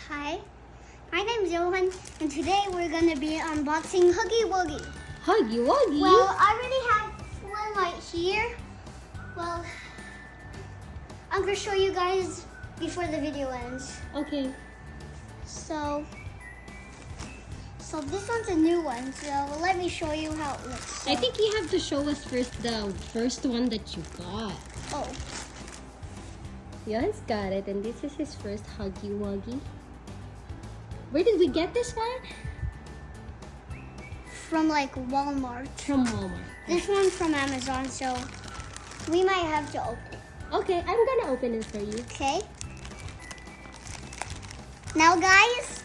Hi, my name's Yohan, and today we're gonna be unboxing Huggy Wuggy. Huggy Wuggy? Well, I already have one right here. Well, I'm gonna show you guys before the video ends. Okay. So this one's a new one. So let me show you how it looks. So, I think you have to show us first the first one that you got. Oh, Yohan's got it, and this is his first Huggy Wuggy. Where did we get this one? from like Walmart. From Walmart. This one's from Amazon, so we might have to open it. Okay, I'm gonna open it for you. Okay. Now, guys,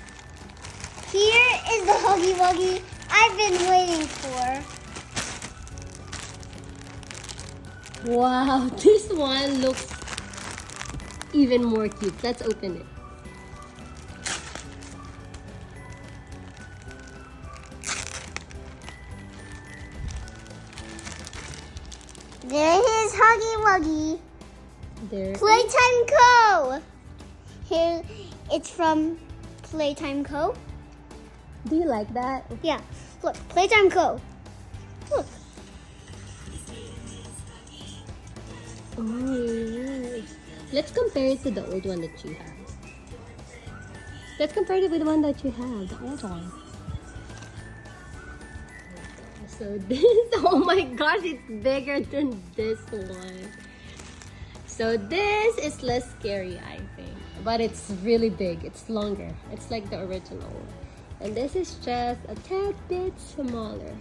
here is the Huggy Wuggy I've been waiting for. Wow, this one looks even more cute. Let's open it. There is Huggy Wuggy. There. Playtime Co. Here, it's from Playtime Co. Do you like that? Yeah, look, Playtime Co. Look. Oh. Let's compare it to the old one that you have. Let's compare it with the one that you have, the old one. So this, oh my gosh, it's bigger than this one. So this is less scary, I think. But it's really big, it's longer. It's like the original one. And this is just a tad bit smaller.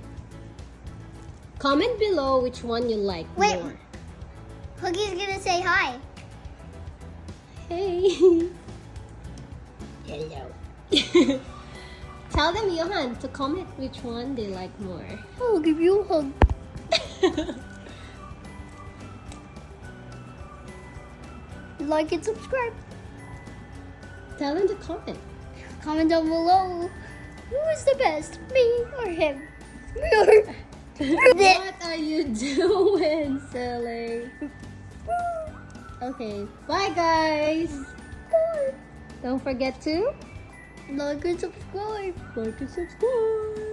Comment below which one you like Wait. more. Huggy's gonna say hi. Hey. Hello. Tell them, Yohan, to comment which one they like more. I'll give you a hug. Like and subscribe. Tell them to comment. Comment down below. Who is the best, me or him? Me or What are you doing, silly? Okay, bye guys. Bye. Don't forget to Like and subscribe. like and subscribe.